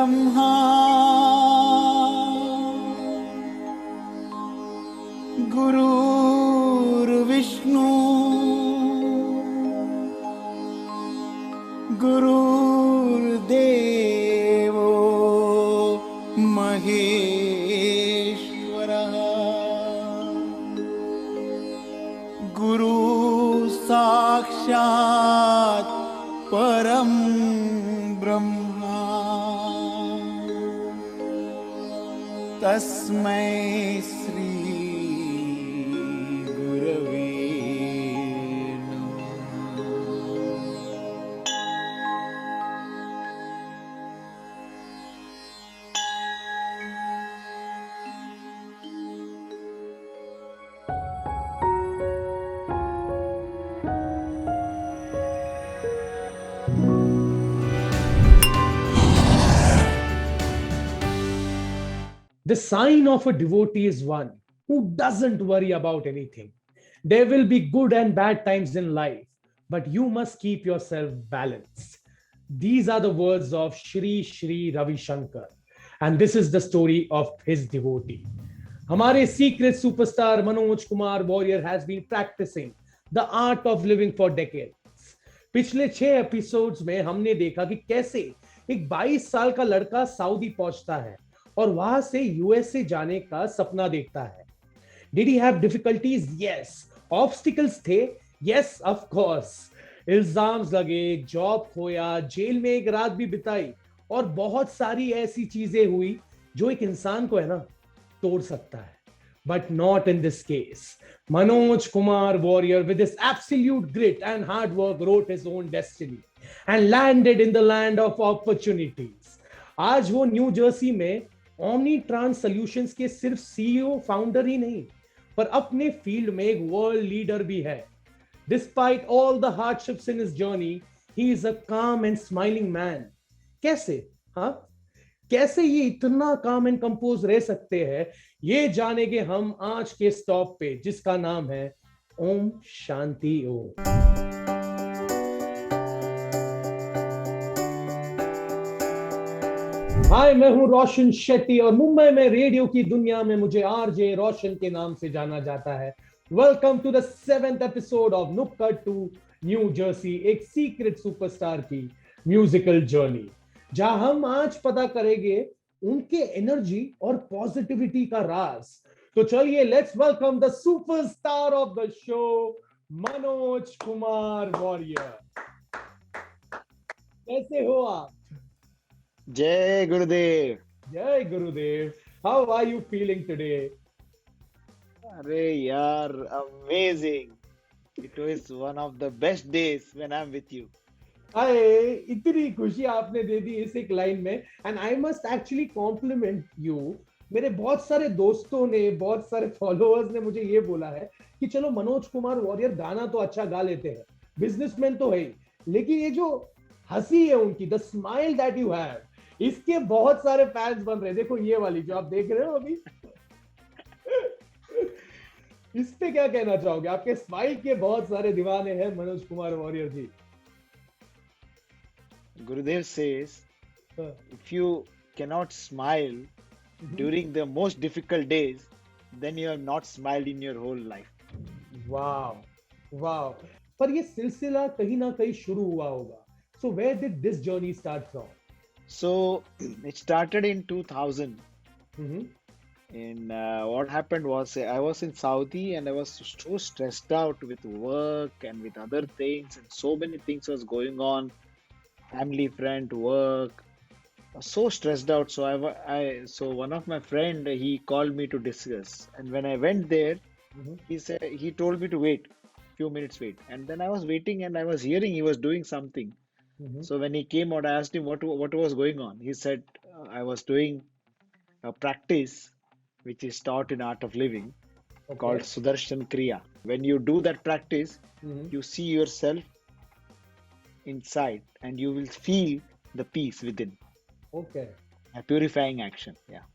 ब्रह्मा गुरुर्विष्णु गुरुर्देवो महेश्वरः गुरु साक्षात् परं ब्रह्मा तस्मै श्री गुरवे नमः। The sign of a devotee is one who doesn't worry about anything. There will be good and bad times in life, but you must keep yourself balanced. These are the words of Shri Shri Ravishankar, and this is the story of his devotee. हमारे secret superstar Manojkumar Warrior has been practicing the art of living for decades. पिछले 6 episodes में हमने देखा कि कैसे एक 22 साल का लड़का सऊदी पहुंचता है और वहां से यूएसए जाने का सपना देखता है. Did he have difficulties? Yes. Obstacles थे? Yes, of course. इल्जाम्स लगे, जॉब खोया, जेल में एक रात भी बिताई और बहुत सारी ऐसी चीजें हुई जो एक इंसान को है ना तोड़ सकता है. But not in this case. Manoj Kumar Warrior, with his absolute grit and hard work, wrote his own destiny and landed in the land of opportunities. आज वो न्यू जर्सी में ओमनी ट्रांस सॉल्यूशंस के सिर्फ CEO founder ही नहीं पर अपने field में एक वर्ल्ड लीडर भी है. Despite all the hardships in his journey he is a काम एंड स्माइलिंग मैन. कैसे? हाँ, कैसे ये इतना काम एंड कंपोज रह सकते हैं, ये जानेंगे हम आज के स्टॉप पे जिसका नाम है ओम शांति ओम. हाय, मैं हूं रोशन शेट्टी और मुंबई में रेडियो की दुनिया में मुझे आरजे रोशन के नाम से जाना जाता है. Welcome to the 7th episode of Nukkad to New Jersey, एक सीक्रेट सुपरस्टार की म्यूजिकल जर्नी, जहां हम आज पता करेंगे उनके एनर्जी और पॉजिटिविटी का राज. तो चलिए, let's welcome the superstar of the show, Manoj Kumar Warrier. कैसे हो आप? जय गुरुदेव. जय Gurudev. How are you feeling today? अरे यार, amazing. It was one of the best days when I am with you. अरे, इतनी खुशी आपने दे दी इस एक लाइन में. And I must actually compliment you. मेरे बहुत सारे दोस्तों ने, बहुत सारे फॉलोअर्स ने मुझे ये बोला है कि चलो मनोज कुमार वॉरियर गाना तो अच्छा गा लेते हैं, बिजनेसमैन तो है ही, लेकिन ये जो हंसी है उनकी, the smile that you have, इसके बहुत सारे फैंस बन रहे हैं. देखो ये वाली जो आप देख रहे हो अभी. इस पे क्या कहना चाहोगे? आपके स्माइल के बहुत सारे दीवाने हैं Manoj Kumar Warrier ji. Gurudev says, if you cannot smile during the most difficult days, then you have not smiled in your whole life. वाह वाह. पर ये सिलसिला कहीं ना कहीं शुरू हुआ होगा. So where did this journey start from? So it started in 2000. Mm-hmm. And what happened was I was in Saudi and I was so stressed out with work and with other things, and so many things was going on. Family, friend, work. I was so stressed out. So so one of my friend, he called me to discuss. And when I went there, Mm-hmm. he told me to wait, few minutes wait. And then I was waiting and I was hearing he was doing something. Mm-hmm. So when he came out, I asked him what was going on. He said, I was doing a practice which is taught in Art of Living called Okay. Sudarshan Kriya. When you do that practice, Mm-hmm. you see yourself inside and you will feel the peace within. Okay. A purifying action. Yeah.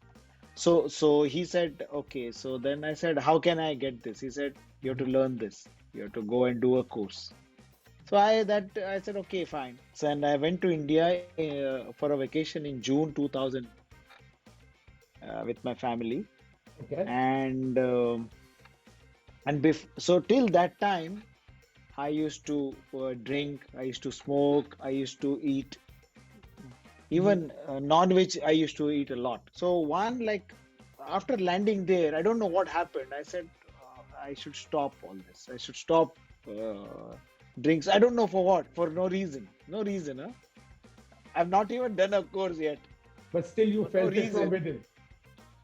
So he said, okay. So then I said, how can I get this? He said, you have to learn this. You have to go and do a course. So I said okay, fine. So, and I went to India for a vacation in June 2000 with my family, Okay. and so till that time I used to drink, I used to smoke, I used to eat Mhm. even non-veg. I used to eat a lot. So one like after landing there, I don't know what happened. I said I should stop all this. I should stop drinks. I don't know for what. For no reason. No reason. Huh? I've not even done a course yet. But still, you For no felt it from reason. within.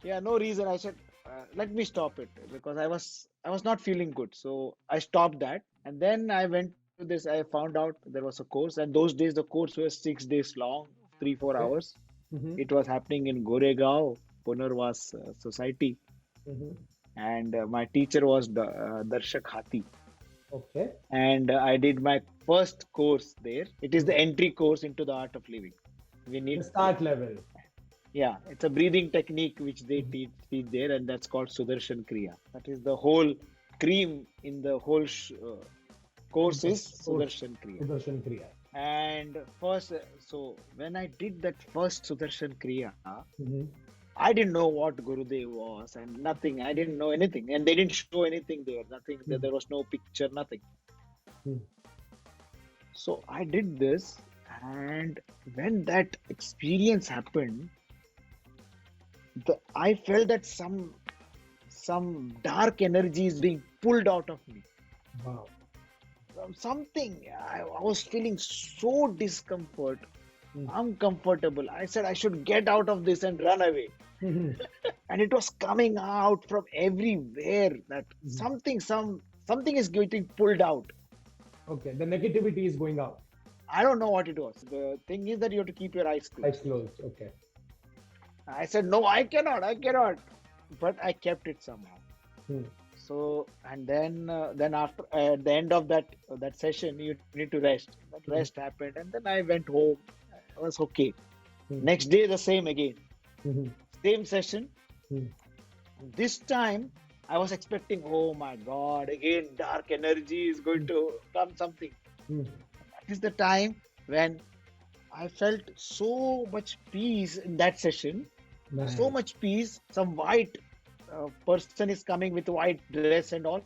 Yeah, no reason. I said let me stop it because I was not feeling good. So I stopped that, and then I went to this. I found out there was a course, and those days the course was 6 days long, 3-4 Okay. hours. Mm-hmm. It was happening in Goregaon, Punarvas Society, Mm-hmm. and my teacher was Darshak Hati. Okay. And I did my first course there. It is the entry course into the art of living. We The need, start level. yeah, it's a breathing technique which they teach there, and that's called Sudarshan Kriya. That is the whole cream in the whole course is Course. Sudarshan Kriya. Sudarshan Kriya. And first, so when I did that first Sudarshan Kriya, Mm-hmm. I didn't know what Gurudev was and nothing. I didn't know anything, and they didn't show anything there. Nothing. There was no picture. Nothing. Mm-hmm. So I did this, and when that experience happened, I felt that some dark energy is being pulled out of me. Wow. Something. I was feeling so discomfort, Mm-hmm. uncomfortable. I said I should get out of this and run away. Mm-hmm. And it was coming out from everywhere that something is getting pulled out. Okay. The negativity is going out. I don't know what it was. The thing is that you have to keep your eyes Eyes closed. closed. Okay. I said no, I cannot, but I kept it somehow. Hmm. So and then after at the end of that session you need to rest. That Mhm. rest happened, and then I went home. I was okay. Hmm. Next day the same again, Mhm. same session. Hmm. This time I was expecting, oh my God, again dark energy is going to come something. Hmm. That is the time when I felt so much peace in that session, so Nice. much peace. Some white person is coming with white dress and all,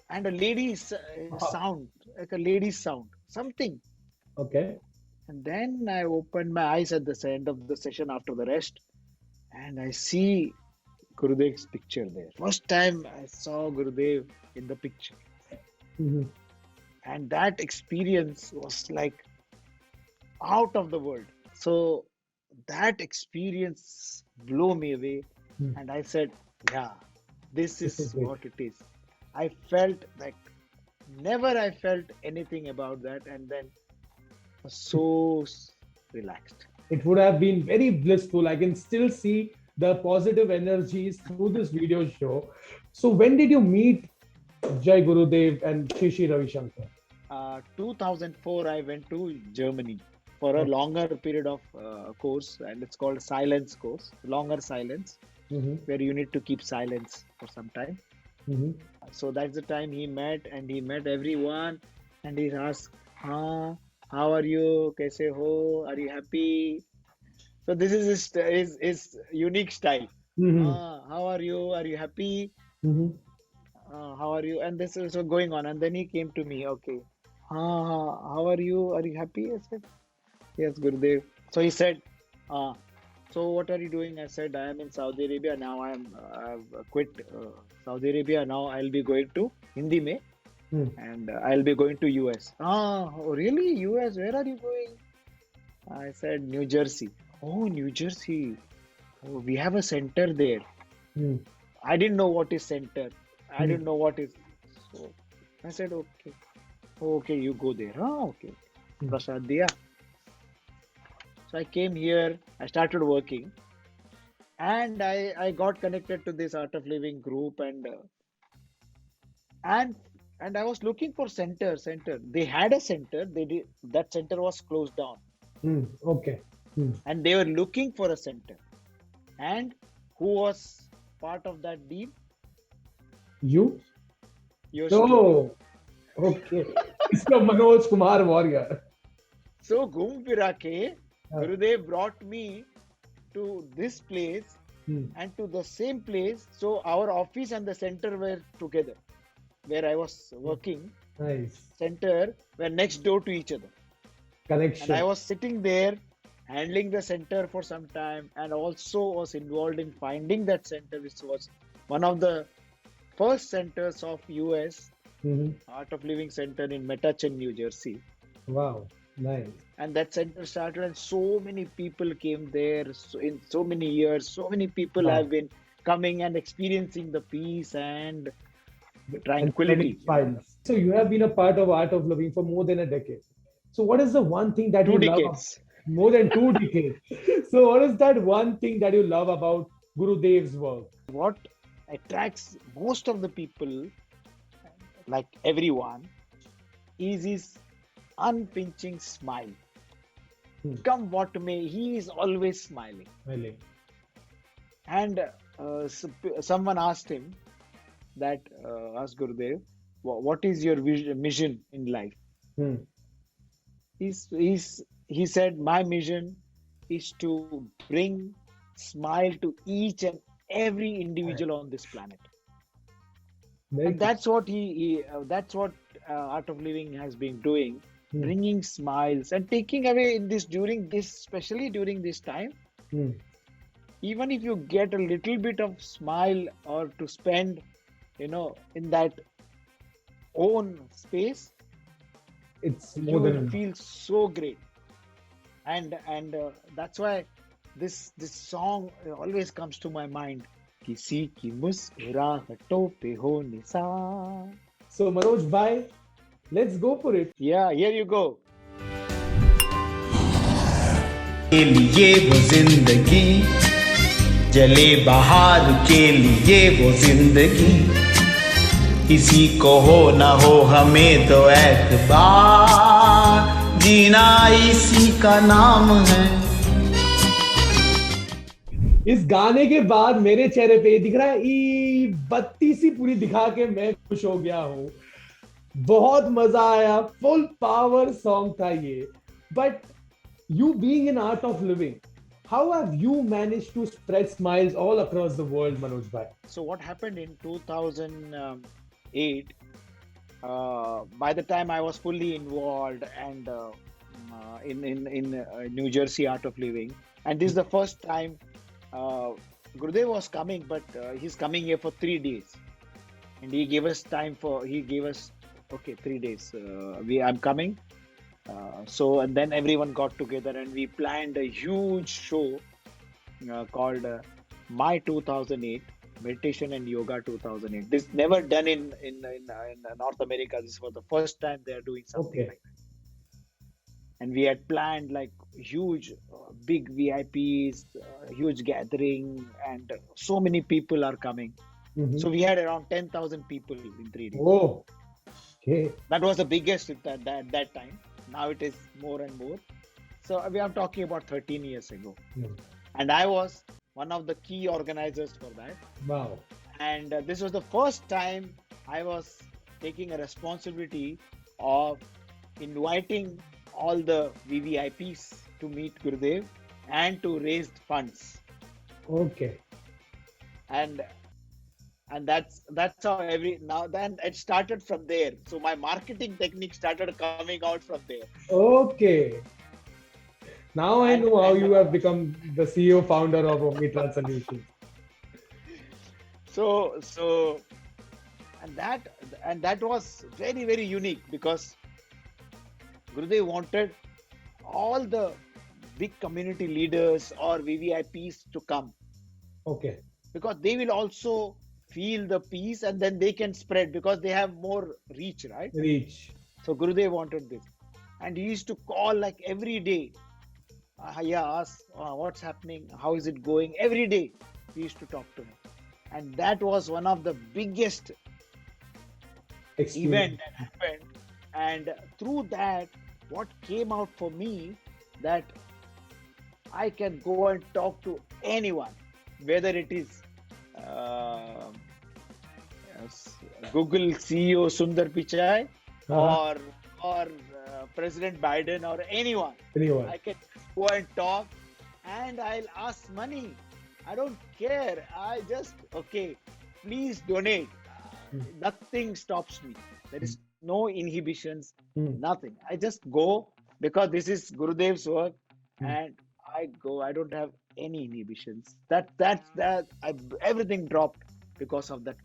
and a lady's Wow. sound, like a lady's sound, something. Okay. And then I opened my eyes at the end of the session after the rest, and I see Gurudev's picture there. First time I saw Gurudev in the picture. Mhm. And that experience was like out of the world. So that experience blew me away. Hmm. And I said, yeah, this This is is great. what it is. I felt like never I felt anything about that. And then was so relaxed. It would have been very blissful. I can still see the positive energies through this video show. So, when did you meet Jai Gurudev and Shri Ravishankar? 2004, I went to Germany for a Okay. longer period of course, and it's called silence course, longer silence, Mm-hmm. where you need to keep silence for some time. Mm-hmm. So that's the time he met, and he met everyone, and he asked, how are you? Kaise ho? Are you happy? So this is his unique style. Mm-hmm. How are you? Are you happy? Mm-hmm. How are you? And this is going on. And then he came to me, okay. How are you? Are you happy? I said, yes, Gurudev. So he said, uh, so what are you doing? I said, I am in Saudi Arabia. Now I've quit Saudi Arabia. Now I'll be going to Hindi mein, and I'll be going to US. Oh, really? US? Where are you going? I said, New Jersey. Oh, New Jersey. Oh, we have a center there. Mm-hmm. I didn't know what is center. I Mm-hmm. didn't know what is. So I said, okay. Okay, you go there. Okay. Prasad diya. So I came here. I started working, and I got connected to this Art of Living group, and and I was looking for center. They had a center. They did that center was closed down, Okay. Mm. and they were looking for a center. And who was part of that deal? You? Yours truly. Oh, okay. Mr. Manojkumar Warrior. So Ghum Fira ke, Uh, Gurudev brought me to this place hmm, and to the same place. So our office and the center were together. Where I was working, nice. center were next door to each other. And I Connection. was sitting there handling the center for some time and also was involved in finding that center, which was one of the first centers of US Mhm. Art of Living Center in Metuchen, New Jersey. Wow. Nice. And that center started, and so many people came there. So in so many years, so many people Wow. have been coming and experiencing the peace and And spreading tranquility. smiles. So you have been a part of Art of Living for more than a decade. So what is the one thing that Two you love? decades. More than 2 decades. So what is that one thing that you love about Gurudev's work? What attracts most of the people, like everyone, is his unpinching smile. Hmm. Come what may, he is always smiling. Really? And someone asked him that, asked Gurudev, what is your mission in life? Hmm. He said, my mission is to bring smile to each and every individual on this planet. Very And cool. that's what that's what Art of Living has been doing, Hmm. bringing smiles and taking away in this during this, especially during this time. Hmm. Even if you get a little bit of smile or to spend, in that own space, It's you more will than enough. feel so great. And that's why this song always comes to my mind. किसी की मुस्कुराहटों पे हो Nisar. So Manoj bhai, let's go for it. Yeah, here you go. के लिए वो जिंदगी जले बहार के लिए वो जिंदगी किसी को हो ना हो हमें तो एतबार जीना इसी का नाम है इस गाने के बाद मेरे चेहरे पे ये दिख रहा है बत्ती सी पूरी दिखा के मैं खुश हो गया हूँ. बहुत मजा आया. फुल पावर सॉन्ग था ये. But you being in Art of Living, how have you managed to spread smiles all across the world, Manoj bhai? So what happened in 2008, by the time I was fully involved and in New Jersey Art of Living, and this is the first time Gurudev was coming, but he's coming here for 3 days, and he gave us 3 days. I'm coming. So and then everyone got together and we planned a huge show called My 2008 Meditation and Yoga 2008. This never done in North America. This was the first time they are doing something Okay. like that. And we had planned like huge, big VIPs, huge gathering, and so many people are coming. Mhm. So we had around 10,000 people in 3 days. Oh, okay. That was the biggest at that time. Now it is more and more. So we are talking about 13 years ago. Hmm. And I was one of the key organizers for that. Wow. And this was the first time I was taking a responsibility of inviting all the VVIPs to meet Gurudev and to raise funds. Okay. And that's how then it started from there. So my marketing technique started coming out from there. Okay. Now I And- know how and- you have become the CEO founder of Omnitran Solutions. So and that was very, very unique because Gurudev wanted all the big community leaders or VVIPs to come, Okay. because they will also feel the peace and then they can spread because they have more reach, right? Reach. So Gurudev wanted this, and he used to call like every day. Ask what's happening, how is it going? Every day we used to talk to him, and that was one of the biggest event Experience. that happened. And through that, what came out for me, that I can go and talk to anyone, whether it is Google CEO Sundar Pichai Uh-huh. or or President Biden or anyone. Anyone. I can go and talk and I'll ask money. I don't care. I just, okay, please donate. Nothing stops me. There is no inhibitions, Hmm. nothing. I just go because this is Gurudev's work and I go. I don't have any inhibitions. Everything dropped because of that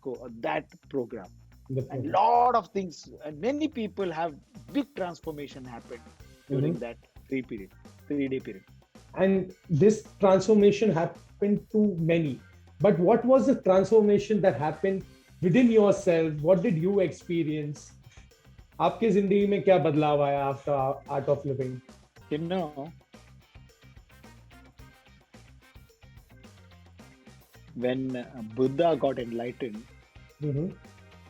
program. The And program. lot of things, and many people have big transformation happened during that 3-day period. And this transformation happened to many. But what was the transformation that happened within yourself? What did you experience? आपके जिंदगी में क्या बदलाव आया after Art of Living? You know, when Buddha got enlightened, Mhm.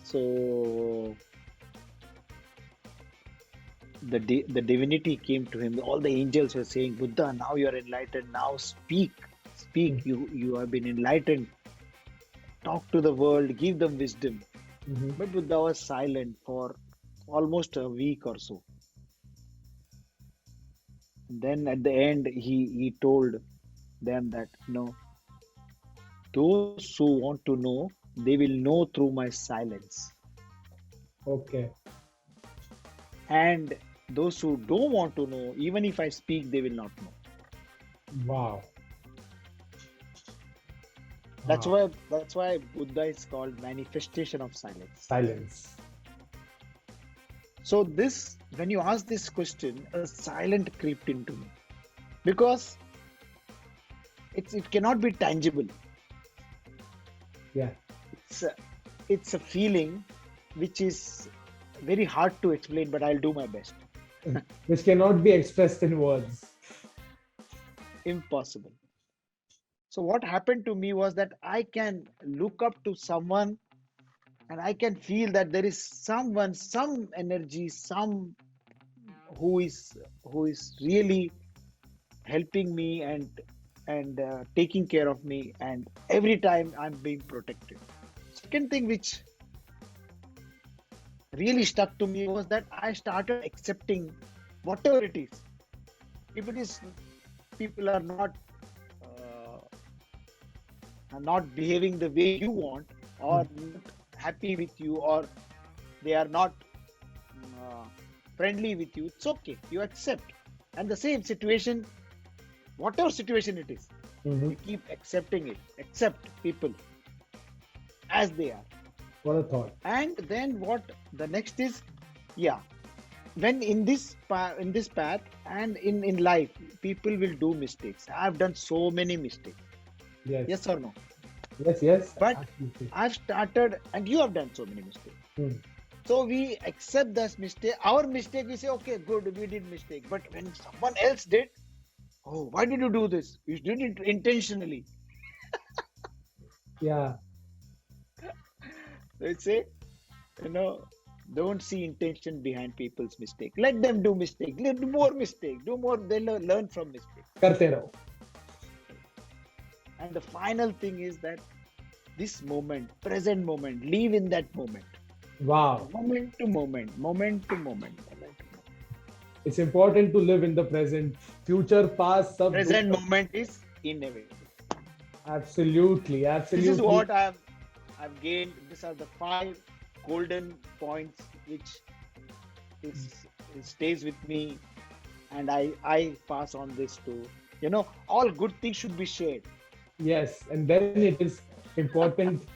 so the divinity came to him. All the angels were saying, Buddha, now you are enlightened. Now speak. You have been enlightened. Talk to the world. Give them wisdom. Mhm. But Buddha was silent for almost a week or so. And then at the end, he told them that, no, those who want to know, they will know through my silence. Okay. And those who don't want to know, even if I speak, they will not know. Wow. That's Wow. why Buddha is called manifestation of silence. Silence. So this, when you ask this question, a silent crept into me, because it cannot be tangible. Yeah. It's a feeling which is very hard to explain, but I'll do my best. Which cannot be expressed in words. Impossible. So what happened to me was that I can look up to someone and I can feel that there is someone, some energy, some who is really helping me and taking care of me, and every time I'm being protected. Second thing which really stuck to me was that I started accepting whatever it is. If it is people are not behaving the way you want, or not happy with you, or they are not friendly with you, it's okay. You accept. And the same situation, whatever situation it is, Mhm. you keep accepting it. Accept people as they are. What a thought. And then what the next is, yeah, when in this path and in life, people will do mistakes. I've done so many mistakes. Yes. Yes or no? Yes. But Absolutely. I've started, and you have done so many mistakes. Hmm. So we accept this mistake. Our mistake, we say, okay, good, we did mistake. But when someone else did, oh, why did you do this? You did it intentionally. Yeah. So it's say, don't see intention behind people's mistake. Let them do mistake. Let do more mistake. Do more. They learn from mistake. करते रहो. And the final thing is that this moment, present moment, live in that moment. Wow. Moment to moment, moment to moment, moment to moment. It's important to live in the present. Future, past, sub. Present moment is inevitable. Absolutely. This is what I've gained. These are the 5 golden points which stays with me, and I pass on this to all good things should be shared. Yes, and then it is important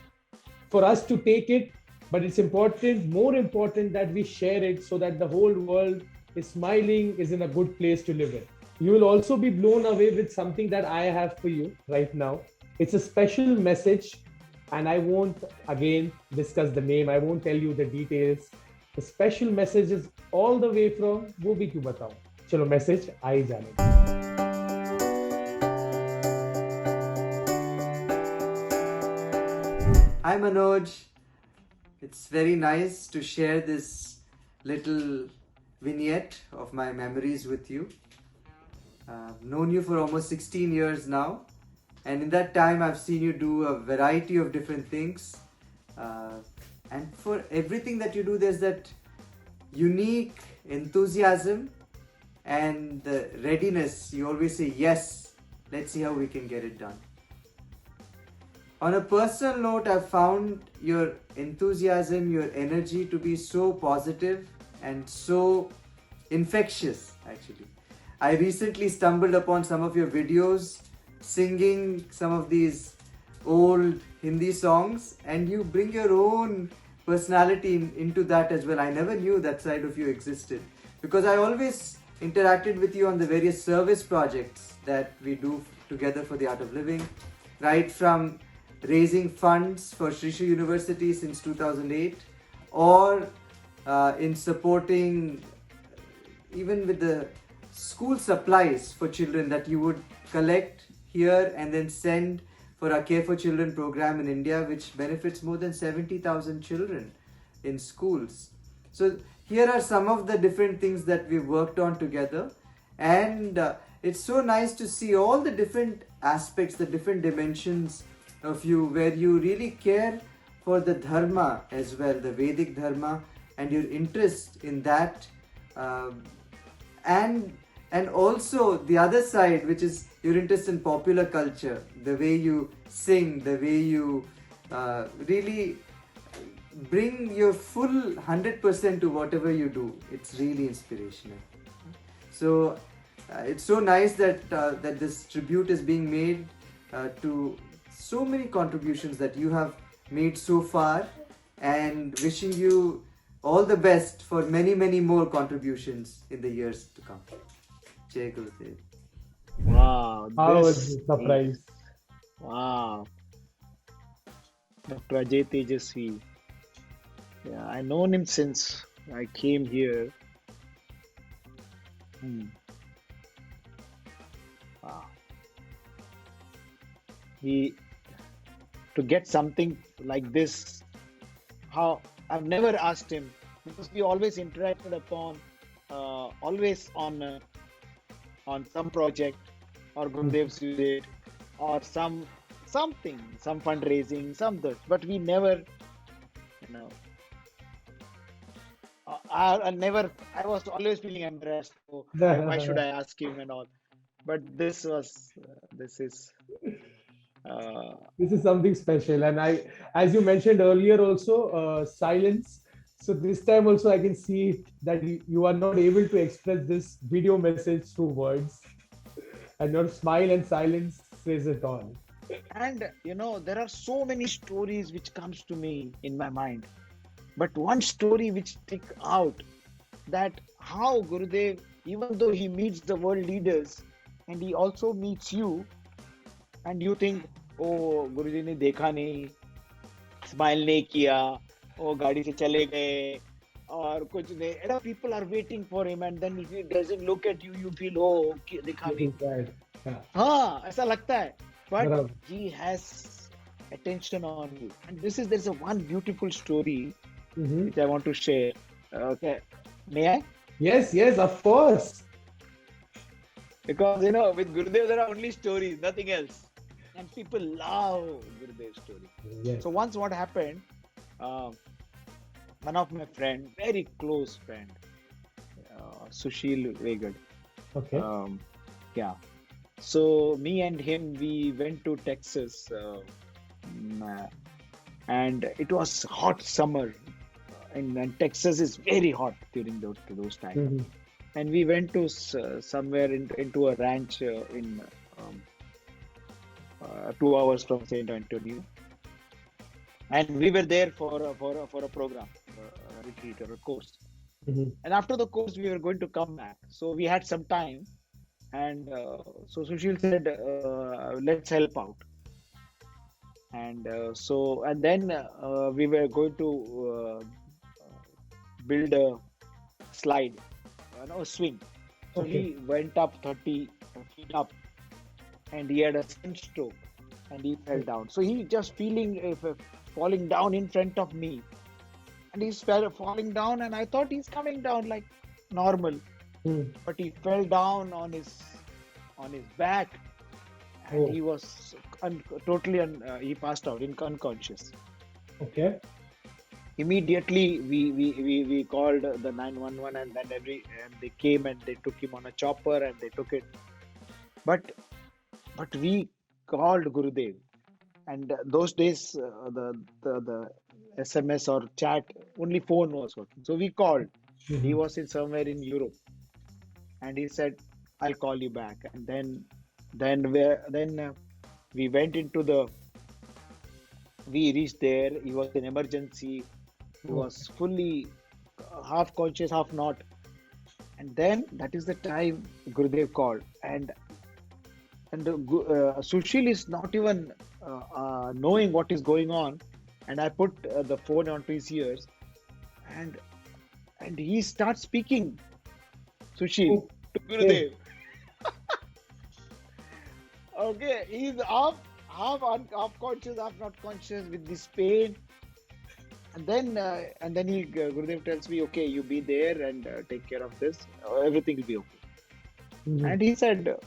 for us to take it, but it's more important that we share it so that the whole world is smiling, is in a good place to live in. You will also be blown away with something that I have for you right now. It's a special message, and I won't again discuss the name. I won't tell you the details. The special message is all the way from वो भी क्यों बताऊं. चलो message आ ही जाने दो. Hi Manoj, it's very nice to share this little vignette of my memories with you. I've known you for almost 16 years now, and in that time I've seen you do a variety of different things, and for everything that you do there's that unique enthusiasm and the readiness. You always say, yes, let's see how we can get it done. On a personal note, I've found your enthusiasm, your energy to be so positive and so infectious, actually. I recently stumbled upon some of your videos singing some of these old Hindi songs, and you bring your own personality into that as well. I never knew that side of you existed, because I always interacted with you on the various service projects that we do together for the Art of Living, right from raising funds for Sri Sri University since 2008, or in supporting even with the school supplies for children that you would collect here and then send for our Care for Children program in India, which benefits more than 70,000 children in schools. So here are some of the different things that we've worked on together, and it's so nice to see all the different aspects, the different dimensions of you, where you really care for the dharma as well, the Vedic dharma, and your interest in that, and also the other side, which is your interest in popular culture, the way you sing, the way you really bring your full 100% to whatever you do. It's really inspirational. So it's so nice that that this tribute is being made to so many contributions that you have made so far, and wishing you all the best for many, many more contributions in the years to come. Jai Gurudev. Wow, How was this the surprise? wow, Dr. Ajay Tejasvi. Yeah, I known him since I came here. Hmm. Wow. He to get something like this, how I've never asked him, because we always interacted upon always on some project or Gurudev's visit or some fundraising, something, but we never, you know, I was always feeling embarrassed. Oh, why should I ask him and all? But this is uh, This is something special, and I, as you mentioned earlier, also silence. So this time also I can see it, that you are not able to express this video message through words, and your smile and silence says it all. and there are so many stories which comes to me in my mind, but one story which stick out, that how Gurudev, even though he meets the world leaders and he also meets you, and you think, oh, Guruji ने देखा नहीं, smile नहीं किया, oh, गाड़ी से चले गए, और कुछ नहीं. People are waiting for him, and then if he doesn't look at you, you feel, oh, देखा नहीं. हाँ, ऐसा लगता है. But he has attention on you, and there's a one beautiful story which I want to share. Okay, may I? Yes, of course. Because with Gurudev there are only stories, nothing else, and people love Gurudev's story. Yes. So once what happened, one of my friend, very close friend, Sushil Vegad. Okay. Yeah. So me and him, we went to Texas, and it was hot summer, and Texas is very hot during those times. And we went to somewhere into a ranch in 2 hours from Saint Antonio, and we were there for a program, a retreat or a course. And after the course, we were going to come back, so we had some time, and so Sushil said, "Let's help out." And then we were going to build a slide, a swing. So he went up 30 feet up, and he had a sunstroke, and he fell down. So he just feeling falling down in front of me, and he's falling down, and I thought he's coming down like normal, but he fell down on his back, and he was totally he passed out, unconscious. Okay. Immediately we called the 911, and then and they came and they took him on a chopper and they took it. But we called Gurudev, and those days the SMS or chat, only phone was working. So we called. He was in somewhere in Europe, and he said, "I'll call you back." And then we went into the. We reached there. He was in emergency. He was fully half conscious, half not. And then that is the time Gurudev called, and Sushil is not even knowing what is going on, and I put the phone onto his ears, and he starts speaking, Sushil, to Gurudev. Okay, he's half conscious, half not conscious with this pain, and then Gurudev tells me, "Okay, you be there and take care of this. Everything will be okay." And he said,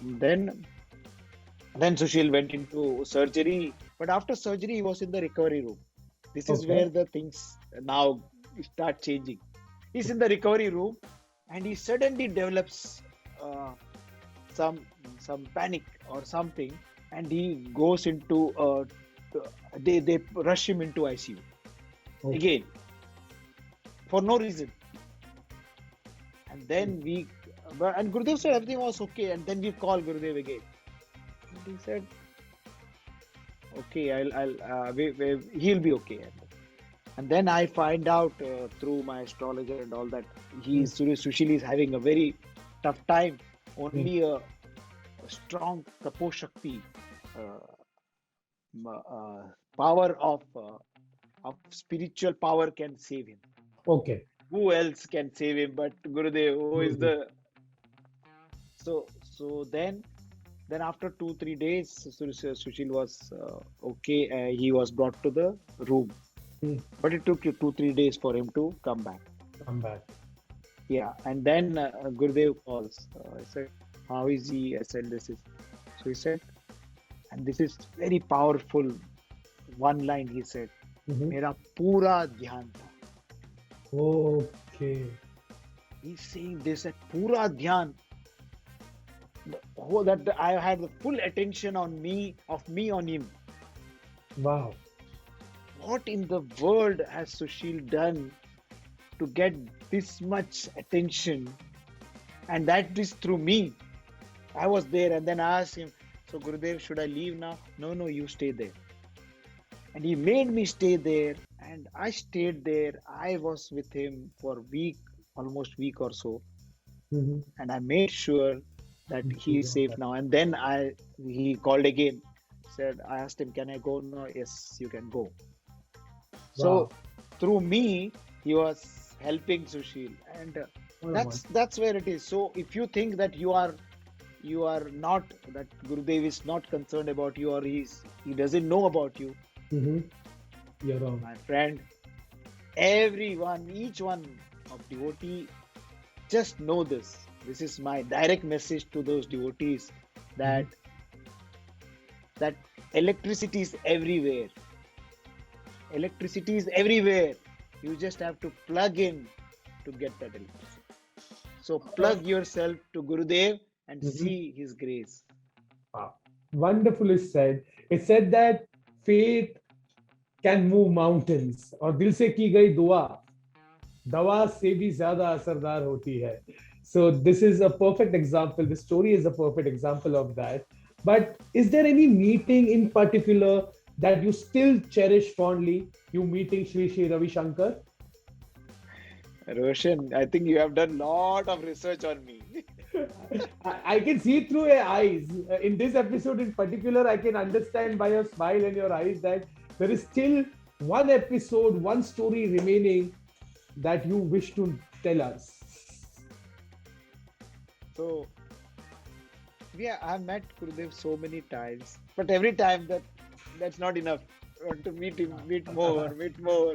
then Sushil went into surgery, but after surgery he was in the recovery room. This is where the things now start changing. He's in the recovery room, and he suddenly develops some panic or something, and he goes into they rush him into ICU again for no reason. And then and Gurudev said everything was okay, and then we call Gurudev again. And he said, "Okay, he'll be okay." And then I find out through my astrologer and all that Sushil is having a very tough time. Only a strong tapo shakti, power of spiritual power can save him. Okay. Who else can save him but Gurudev? Who is the so then after 2-3 days, Sushil was okay. He was brought to the room, but it took 2-3 days for him to come back. Yeah, and then Gurudev calls. I said, "How is he?" I said, "This is." So he said, and this is very powerful. One line he said, "Mera pura dhyan tha." Okay. He's saying this at pura dhyan. That I had the full attention on me on him. Wow. What in the world has Sushil done to get this much attention? And that is through me. I was there, and then I asked him, "So Gurudev, should I leave now?" No, you stay there. And he made me stay there, and I stayed there. I was with him for almost week or so. And I made sure that he is safe now. And then he called again, said, I asked him, "Can I go?" "No." "Yes, you can go." So through me, he was helping Sushil, and that's where it is. So if you think that you are not, that Gurudev is not concerned about you, or he doesn't know about you, you're wrong, my friend. Everyone, each one of devotee, just know this. This is my direct message to those devotees, that electricity is everywhere. Electricity is everywhere. You just have to plug in to get that electricity. So plug yourself to Gurudev and see his grace. Wow. Wonderfully said. It said that faith can move mountains, और दिल से की गई दुआ दवा से भी ज्यादा असरदार होती है. So this is a perfect example. This story is a perfect example of that. But is there any meeting in particular that you still cherish fondly? You meeting Shri Ravishankar? Roshan, I think you have done a lot of research on me. I can see through your eyes. In this episode in particular, I can understand by your smile and your eyes that there is still one episode, one story remaining that you wish to tell us. So, yeah, I've met Gurudev so many times, but every time that's not enough. I want to meet him, meet more.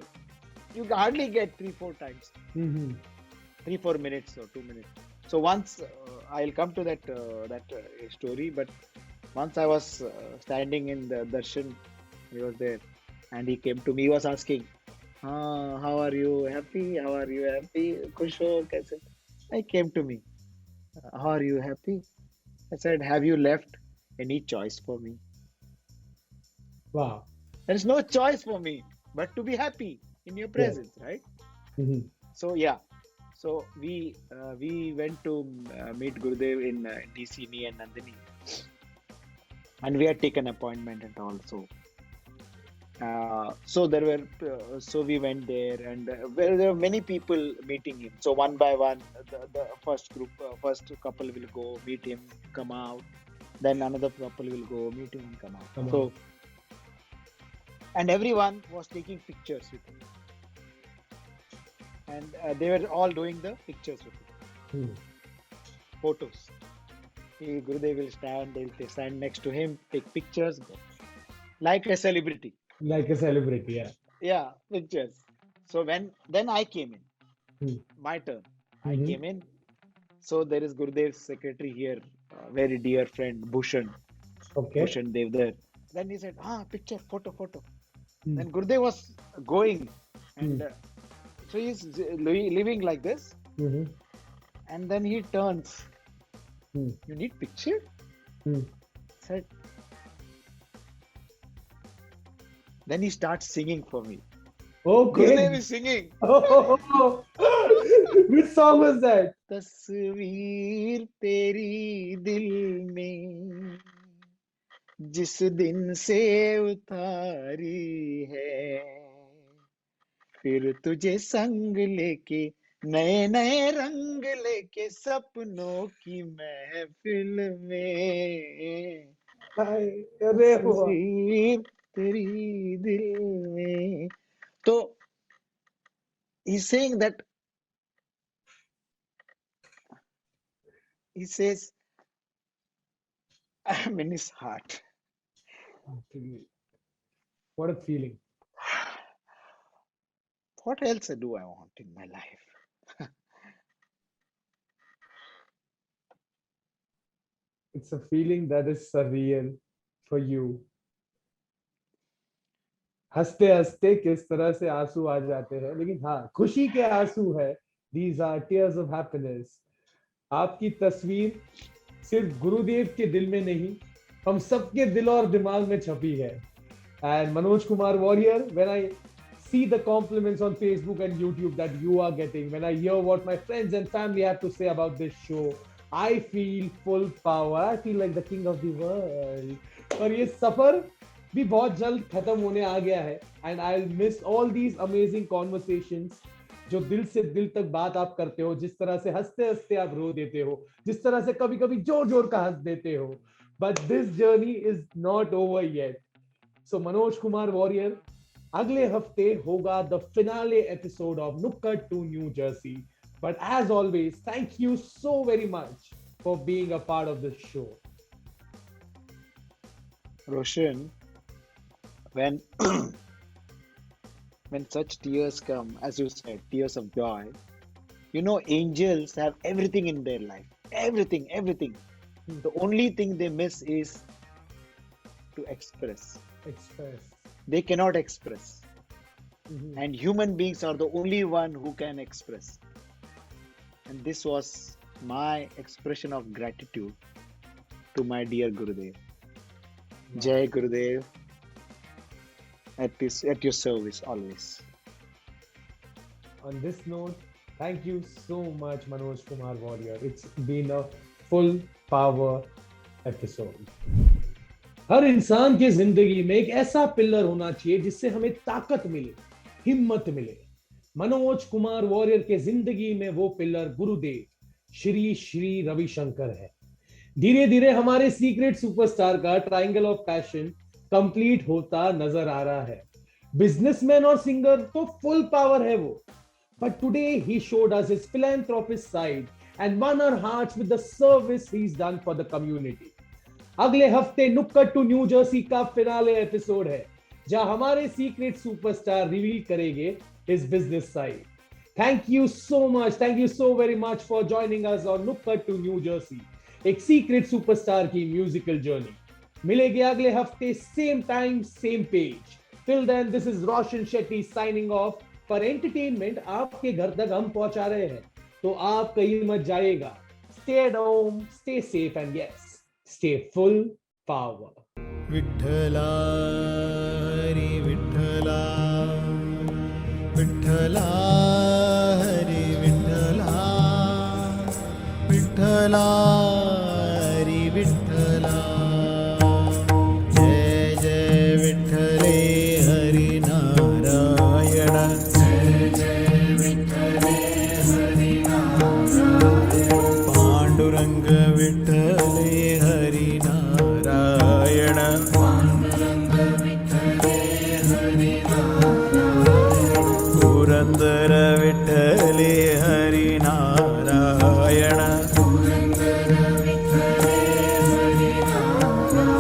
You hardly get 3-4 times. 3-4 minutes or 2 minutes. So once I'll come to that story, but once I was standing in the darshan, he was there, and he came to me. He was asking, How are you? Happy? How are you? Happy? खुश हो कैसे? I came to me. How are you? Happy? I said, have you left any choice for me? Wow. There is no choice for me but to be happy in your Yes. presence, right? Mhm. So yeah. So we went to meet Gurudev in DC, me and Nandini, and we had taken appointment and all. So there were so we went there, and there were many people meeting him. So one by one, the first group, first couple will go meet him, come out. Then another couple will go meet him and come out. Come So on. and everyone was taking pictures with him, and they were all doing the pictures with him, Hmm. photos. Gurudev will stand, they'll stand next to him, take pictures, go. Like a celebrity. Like a celebrity, yeah. Yeah, pictures. So then I came in, Hmm. my turn. I Mhm. came in. So there is Gurudev's secretary here, very dear friend Bhushan, Okay. Bhushan Dev there. Then he said, picture, photo. Hmm. Then Gurudev was going, Hmm. and so he's living like this, Mhm. and then he turns. Hmm. You need picture? Hmm. Said. Then he starts singing for me. Gurudev Okay. is singing. Oh, which song was that? तस्वीर तेरी दिल में जिस दिन से उतारी है फिर तुझे संग लेके नए नए रंग लेके सपनों की महफिल में अरे वाह. तस्वीर तेरी दिल में तो he's saying that he says I'm in his heart. What a feeling. What else do I want in my life? It's a feeling that is surreal for you. हंसते हंसते किस तरह से आंसू आ जाते हैं, लेकिन हाँ, खुशी के आंसू है. These are tears of happiness. आपकी तस्वीर सिर्फ गुरुदेव के दिल में नहीं, हम सबके दिल और दिमाग में छपी है. And Manojkumar Warrior, when I see the compliments on Facebook and YouTube that you are getting, when I hear what my friends and family have to say about this show, I feel full power. I feel like the king of the world. और ये सफर भी बहुत जल्द खत्म होने आ गया है. And I'll miss all these amazing conversations जो दिल से दिल तक बात आप करते हो, जिस तरह से हंसते हंसते आप रो देते हो, जिस तरह से कभी कभी जोर जोर का हंस देते हो. But this journey is not over yet. So Manoj Kumar Warrior, अगले हफ्ते होगा the finale episode of Nukkad to New Jersey. But as always, thank you so very much for being a part of this show. Roshan, when when such tears come, as you said, tears of joy, angels have everything in their life. Everything. The only thing they miss is to express. They cannot express. Mhm. And human beings are the only one who can express. And this was my expression of gratitude to my dear Gurudev. Jai Gurudev, at your service always. On this note, thank you so much, Manoj Kumar Warrior. It's been a full power episode. हर इंसान की जिंदगी में एक ऐसा pillar होना चाहिए जिससे हमें ताकत मिले, हिम्मत मिले. मनोज कुमार वॉरियर के जिंदगी में वो पिलर गुरुदेव श्री श्री रविशंकर है. धीरे धीरे हमारे सीक्रेट सुपरस्टार का ट्रायंगल ऑफ पैशन कंप्लीट होता नजर आ रहा है. बिजनेसमैन और सिंगर तो फुल पावर है वो, but today he showed us his philanthropist side and won our hearts with the service he's done for the community. अगले हफ्ते नुक्कड़ टू न्यू जर्सी का फिनाले एपिसोड है, जहां हमारे सीक्रेट सुपरस्टार रिवील करेंगे his business side. Thank you so very much for joining us on नुक्कड़ to New Jersey, एक सीक्रेट सुपरस्टार की म्यूजिकल जर्नी. मिलेंगे अगले हफ्ते, same time same page. Till then, this is Roshan Shetty signing off. पर entertainment आपके घर तक हम पहुंचा रहे हैं, तो आप कहीं मत जाइएगा. Stay at home, stay safe, and yes, stay full power. Vitthala हरी विठ्ठला, विठ्ठला हरी विठ्ठला, विठ्ठला हरी विठ्ठला. जय जय विठ्ठले हरी नारायण, जय जय विठ्ठले हरी नारायण. पांडुरंग विठ्ठले हरी नारायण, पांडुरंग विठ्ठले हरी नारायण. पुरंदर विठ्ठले हरी नारायण, पुरंदर विठ्ठले हरी नारायण.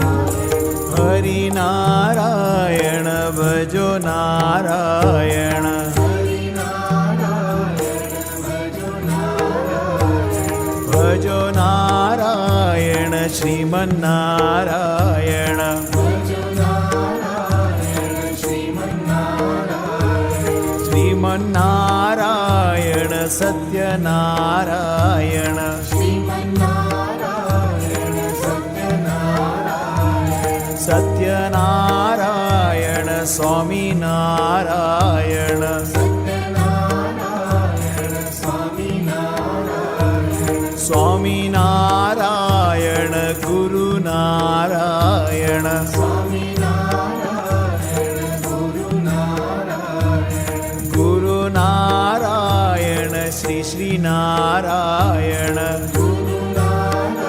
हरी नारायण भजो नारायण, हरी नारायण भजो नारायण. भजो नारायण श्रीमन्नारायण, भजो नारायण श्रीमन्नारायण. श्रीमन्नारायण सत्यनारायण, श्रीमन्नारायण सत्यनारायण. सत्यनारायण स्वामीनारायण, सत्यनारायण स्वामीनारायण. स्वामीनारायण गुरुनारायण, स्वामीनारायण गुरुनारायण. गुरुनारायण श्री श्रीनारायण, गुरुनारायण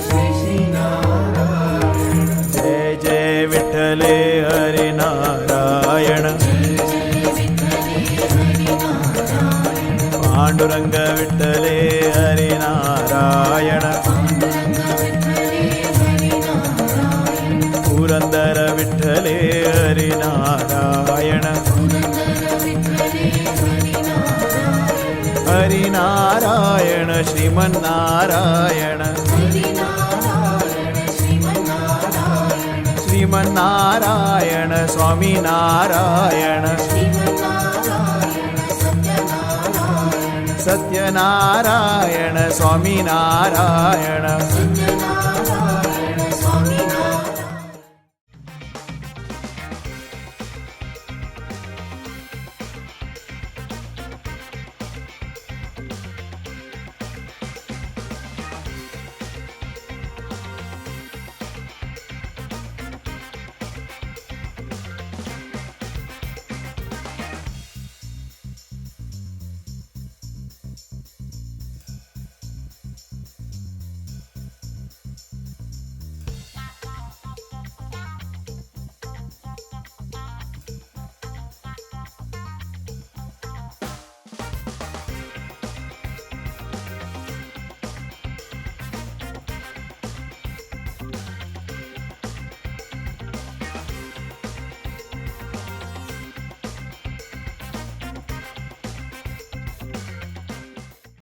श्री श्रीनारायण. जय जय विठ्ठले हरी नारायण, पांडुरंग विठ्ठले हरी नारायण, पुरंदर विठ्ठले हरी नारायण. हरी नारायण श्रीमन्नारायण, श्रीमन्नारायण स्वामीनारायण. सत्यनारायण स्वामीनारायण,